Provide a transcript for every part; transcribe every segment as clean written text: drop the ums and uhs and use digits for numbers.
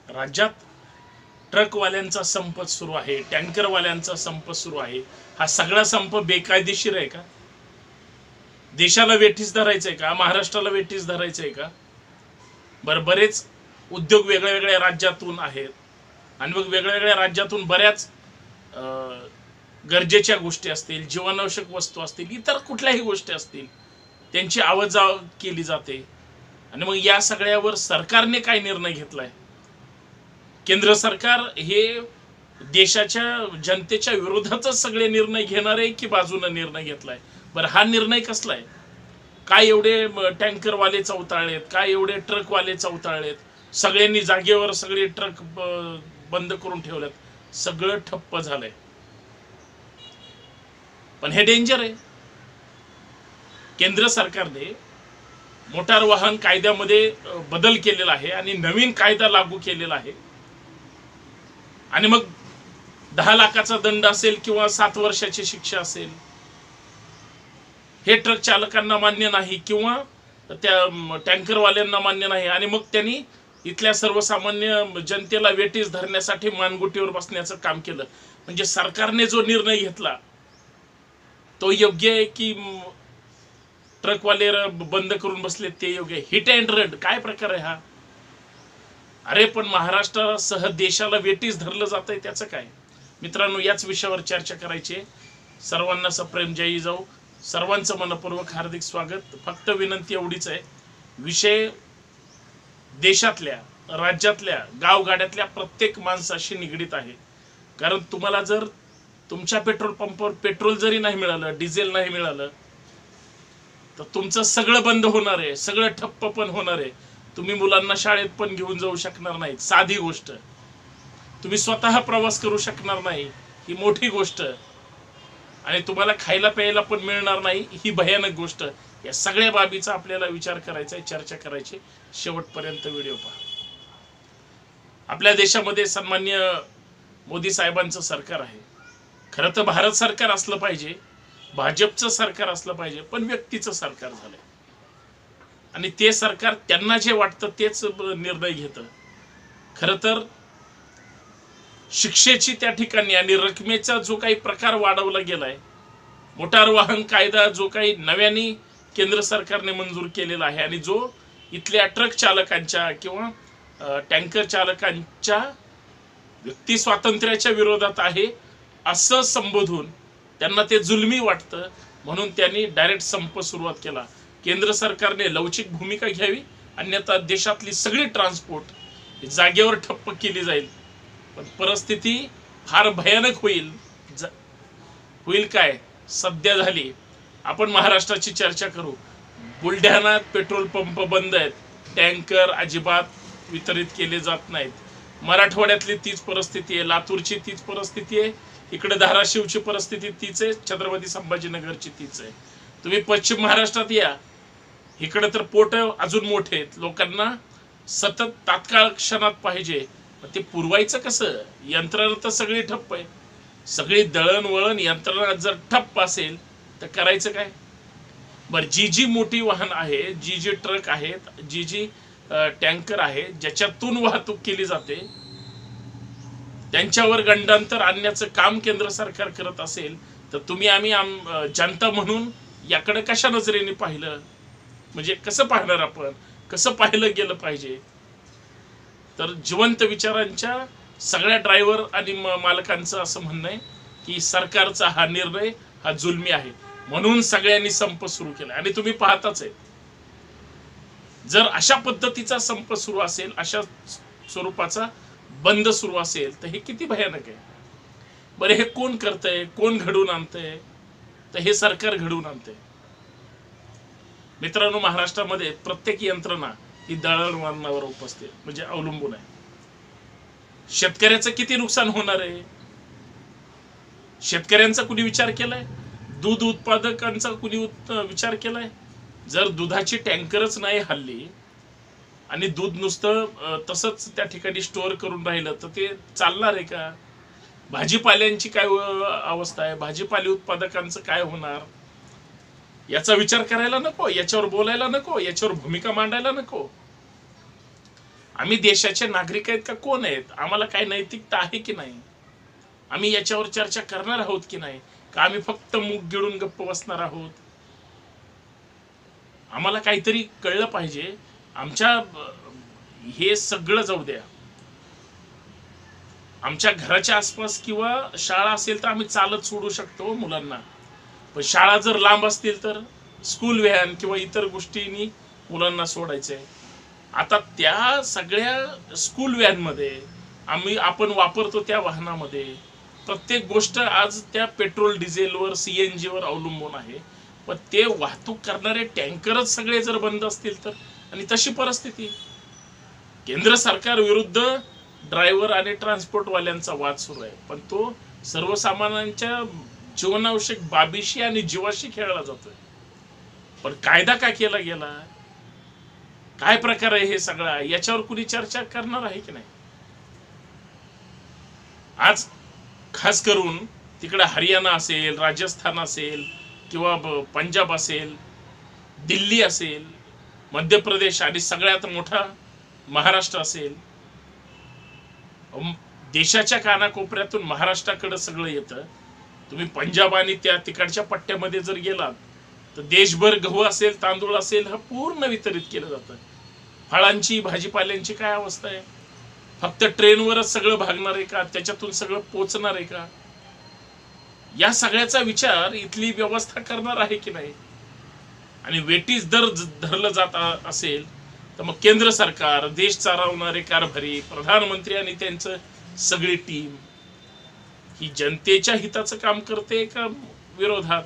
राज्यात ट्रकवाल्यांचा संप सुरू आहे, टँकरवाल्यांचा संप सुरू आहे। हा सगळा संप बेकायदेशीर आहे का? देशाला वेठीस धरायचंय का? महाराष्ट्राला वेठीस धरायचंय का? बरेच उद्योग वेगळ्या वेगळ्या राज्यातून आहेत आणि मग वेगळ्या वेगळ्या राज्यातून बऱ्याच गरजेच्या गोष्टी असतील, जीवनावश्यक वस्तू असतील, इतर कुठल्याही गोष्टी असतील, त्यांची आवक-जावक केली जाते। आणि मग या सगळ्यावर सरकारने काय निर्णय घेतलाय? केंद्र सरकार हे देशाच्या जनतेच्या विरोधातच सगळे निर्णय घेणार आहे की बाजूने निर्णय घेतलाय? बरं, हा निर्णय कसला आहे? काय एवढे टँकरवाले चौताळलेत, काय एवढे ट्रकवाले चौताळलेत, सगळ्यांनी जागेवर सगळे ट्रक बंद करून ठेवलेत, सगळं ठप्प झालंय। पण हे डेंजर आहे। केंद्र सरकारने मोटार वाहन कायद्यामध्ये बदल केलेला आहे आणि नवीन कायदा लागू केलेला आहे आणि मग 10 लाखाचा दंड असेल किंवा 7 वर्षाची शिक्षा असेल, हे ट्रक चालकांना मान्य नाही किंवा त्या टँकरवाल्यांना मान्य नाही आणि मग त्यांनी इथल्या सर्वसामान्य जनतेला वेठीस धरण्यासाठी मानगुटीवर बसण्याचं काम केलं। म्हणजे सरकारने जो निर्णय घेतला तो योग्य आहे की ट्रकवाले बंद करून बसले ते योग्य आहे? हिट अँड रन काय प्रकार आहे हा? अरे पण महाराष्ट्रासह देशाला वेठीस धरलं जातंय, त्याचं काय? मित्रांनो, याच विषयावर चर्चा करायची। सर्वांना सप्रेम जय जाऊ, सर्वांचं मनपूर्वक हार्दिक स्वागत। फक्त विनंती एवढीच आहे, विषय देशातल्या, राज्यातल्या, गावगाड्यातल्या प्रत्येक माणसाशी निगडीत आहे। कारण तुम्हाला जर तुमच्या पेट्रोल पंपावर पेट्रोल जरी नाही मिळालं, डिझेल नाही मिळालं, तर तुमचं सगळं बंद होणार आहे, सगळं ठप्प पण होणार आहे। तुम्ही मुलांना शाळेत पण घेऊन जाऊ शकणार नाही, साधी गोष्ट। तुम्ही स्वतः प्रवास करू शकणार नाही, ही मोठी गोष्ट। आणि तुम्हाला खायला प्यायला पण मिळणार नाही, ही भयानक गोष्ट। या सगळ्या बाबीचा आपल्याला विचार करायचा आहे, चर्चा करायची। शेवटपर्यंत व्हिडिओ पहा। आपल्या देशामध्ये सन्माननीय मोदी साहेबांचं सरकार आहे। खरं तर भारत सरकार असलं पाहिजे, भाजपचं सरकार असलं पाहिजे, पण व्यक्तीचं सरकार झालंय आणि ते सरकार त्यांना जे वाटतं तेच निर्णय घेतं। खरं तर शिक्षेची त्या ठिकाणी आणि रकमेचा जो काही प्रकार वाढवला गेलाय, मोटार वाहन कायदा जो काही नव्याने केंद्र सरकारने मंजूर केलेला आहे आणि जो इथल्या ट्रक चालकांच्या किंवा टँकर चालकांच्या व्यक्ती स्वातंत्र्याच्या विरोधात आहे असं संबोधून त्यांना ते जुलमी वाटतं, म्हणून त्यांनी डायरेक्ट संप सुरुवात केला। केंद्र सरकारने लवचिक भूमिका घ्यावी, अन्यथा देशातली सगळी ट्रान्सपोर्ट जागेवर ठप्प केली जाईल। पण परिस्थिती फार भयानक होईल। काय सध्या झाली? आपण महाराष्ट्राची चर्चा करू। बुलढाण्यात पेट्रोल पंप बंद आहेत, टँकर अजिबात वितरित केले जात नाहीत। मराठवाड्यातली तीच परिस्थिती आहे, लातूरची तीच परिस्थिती आहे, इकडे धाराशिवची परिस्थिती तीच आहे, छत्रपती संभाजीनगरची तीच आहे। तुम्ही पश्चिम महाराष्ट्रात या, इकडे तर पोट अजून मोठे आहेत, लोकांना सतत तात्काळ क्षणात पाहिजे, ते पुरवायचं कसं? यंत्रणा तर सगळी ठप्प आहे, सगळी दळणवळण यंत्रणा जर ठप्प असेल तर करायचं काय? बरं, जी मोठी वाहन आहे, जी ट्रक आहेत, जी टँकर आहे, ज्याच्यातून वाहतूक केली जाते, त्यांच्यावर गंडांतर आणण्याचं काम केंद्र सरकार करत असेल तर तुम्ही आम्ही जनता म्हणून याकडे कशा नजरेने पाहिलं? म्हणजे कसं पाहणार आपण? कसं पाहिलं गेलं पाहिजे? तर जिवंत विचारांच्या सगळ्या ड्रायव्हर आणि मालकांचं असं म्हणणं आहे की सरकारचा हा निर्णय हा जुलमी आहे, म्हणून सगळ्यांनी संप सुरू केला। आणि तुम्ही पाहताच आहे, जर अशा पद्धतीचा संप सुरू असेल, अशा स्वरूपाचा बंद सुरू असेल तर हे किती भयानक आहे। बरं, हे कोण करतंय, कोण घडवून आणतंय? तर हे सरकार घडवून आणतंय। मित्रांनो, महाराष्ट्रामध्ये प्रत्येक यंत्रणा ही दळणवळणावर उपस्थित म्हणजे अवलंबून आहे। शेतकऱ्याचं किती नुकसान होणार आहे? शेतकऱ्यांचा कुणी विचार केलाय? दूध उत्पादकांचा कुणी विचार केलाय? जर दुधाची टँकरच नाही हल्ली आणि दूध नुसतं तसंच त्या ठिकाणी स्टोअर करून राहिलं तर ते चालणार आहे का? भाजीपाल्यांची काय अवस्था आहे? भाजीपाले उत्पादकांचं काय होणार? याचा विचार करायला नको? याच्यावर बोलायला नको? याच्यावर भूमिका मांडायला नको? आम्ही देशाचे नागरिक आहेत का कोण आहेत? आम्हाला काय नैतिकता आहे की नाही? आम्ही याच्यावर चर्चा करणार आहोत की नाही? का आम्ही फक्त मुख गिळून गप्प बसणार आहोत? आम्हाला काहीतरी कळलं पाहिजे. आमच्या हे सगळं जाऊ द्या, आमच्या घराच्या आसपास किंवा शाळा असेल तर आम्ही चालत सोडू शकतो मुलांना, पण शाळा जर लांब असतील तर स्कूल व्हॅन किंवा इतर गोष्टींनी मुलांना सोडायचंय. आता त्या सगळ्या स्कूल व्हॅन मध्ये आपण वापरतो त्या वाहनामध्ये प्रत्येक गोष्ट आज त्या पेट्रोल डिझेलवर CNG वर अवलंबून आहे. पण ते वाहतूक करणारे टँकरच सगळे जर बंद असतील तर, आणि तशी परिस्थिती केंद्र सरकार विरुद्ध ड्रायव्हर आणि ट्रान्सपोर्ट वाल्यांचा वाद सुरू आहे, पण तो सर्वसामान्यांच्या जीवनावश्यक बाबीशी आणि जीवाशी खेळला जातोय. पण कायदा का केला गेला, काय प्रकार आहे हे सगळा, याच्यावर कुणी चर्चा करणार आहे की नाही? आज खास करून तिकडे हरियाणा असेल, राजस्थान असेल किंवा पंजाब असेल, दिल्ली असेल, मध्य प्रदेश आणि सगळ्यात मोठा महाराष्ट्र असेल, देशाच्या कानाकोपऱ्यातून महाराष्ट्राकडे सगळं येतं. तुम्ही पंजाब आणि त्या तिकडच्या पट्ट्यामध्ये जर गेलात तर देशभर गहू असेल, तांदूळ असेल, हा पूर्ण वितरित केलं जातं. फळांची, भाजीपाल्यांची काय अवस्था आहे? फक्त ट्रेनवरच सगळं भागणार आहे का? त्याच्यातून सगळं पोचणार आहे का? या सगळ्याचा विचार इथली व्यवस्था करणार आहे की नाही? आणि वेटीज दर धरलं जात असेल तर मग केंद्र सरकार, देश चालवणारे कारभारी, प्रधानमंत्री आणि त्यांचं सगळी टीम ही जनतेच्या हिताचं काम करते का विरोधात?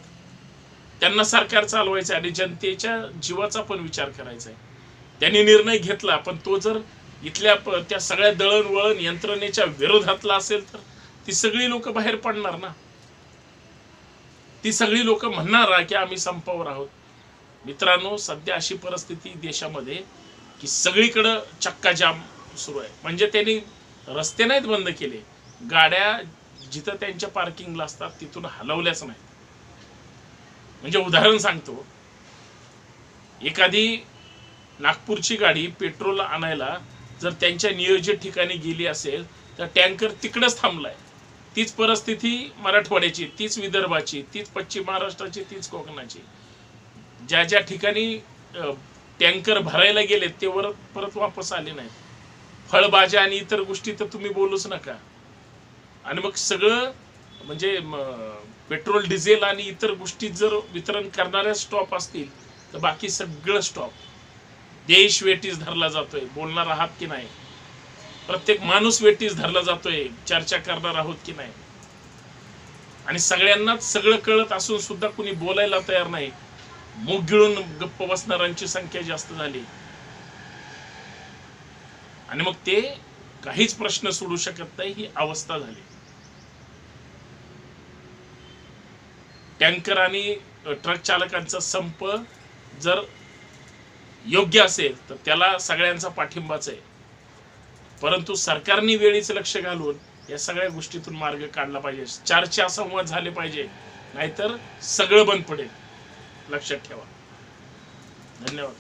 त्यांना सरकार चालवायचं आणि जनतेच्या जीवाचा पण विचार करायचा आहे. त्यांनी निर्णय घेतला, पण तो जर इथल्या त्या सगळ्या दळणवळण यंत्रणेच्या विरोधातला असेल तर ती सगळी लोक बाहेर पडणार ना. ती सगळी लोक म्हणणार की आम्ही संपावर आहोत. मित्रांनो, सध्या अशी परिस्थिती देशामध्ये की सगळीकडे चक्का जाम सुरू आहे. म्हणजे त्यांनी रस्ते नाहीत बंद केले, गाड्या जिथं त्यांच्या पार्किंगला असतात तिथून हलवल्याच नाही. म्हणजे उदाहरण सांगतो, एखादी नागपूरची गाडी पेट्रोल आणायला जर त्यांच्या नियोजित ठिकाणी गेली असेल तर टँकर तिकडेच थांबलाय. तीच परिस्थिती मराठवाड्याची, तीच विदर्भाची, तीच पश्चिम महाराष्ट्राची, तीच कोकणाची. ज्या ज्या ठिकाणी टँकर भरायला गेले ते परत वापस आले नाहीत. फळभाज्या आणि इतर गोष्टी तर तुम्ही बोलूच नका. आणि मग सगळं म्हणजे पेट्रोल, डिझेल आणि इतर गोष्टी जर वितरण करणाऱ्या स्टॉप असतील तर बाकी सगळं स्टॉप. देश वेटीस धरला जातोय. बोलणार आहात की नाही? प्रत्येक माणूस वेटीस धरला जातोय. चर्चा करणार आहोत की नाही? आणि सगळ्यांनाच सगळं कळत असून सुद्धा कुणी बोलायला तयार नाही. मुख गिळून गप्प बसणाऱ्यांची संख्या जास्त झाली आणि मग ते काहीच प्रश्न सोडू शकत नाही, ही अवस्था झाली. टँकर आणि ट्रक चालकांचा संप जर योग्य असेल तर त्याला सगळ्यांचा पाठिंबाच आहे, परंतु सरकारने वेळीच लक्ष घालून या सगळ्या गोष्टीतून मार्ग काढला पाहिजे. चर्चा, संवाद झाले पाहिजे, नाहीतर सगळं बंद पडेल. लक्षात ठेवा. धन्यवाद.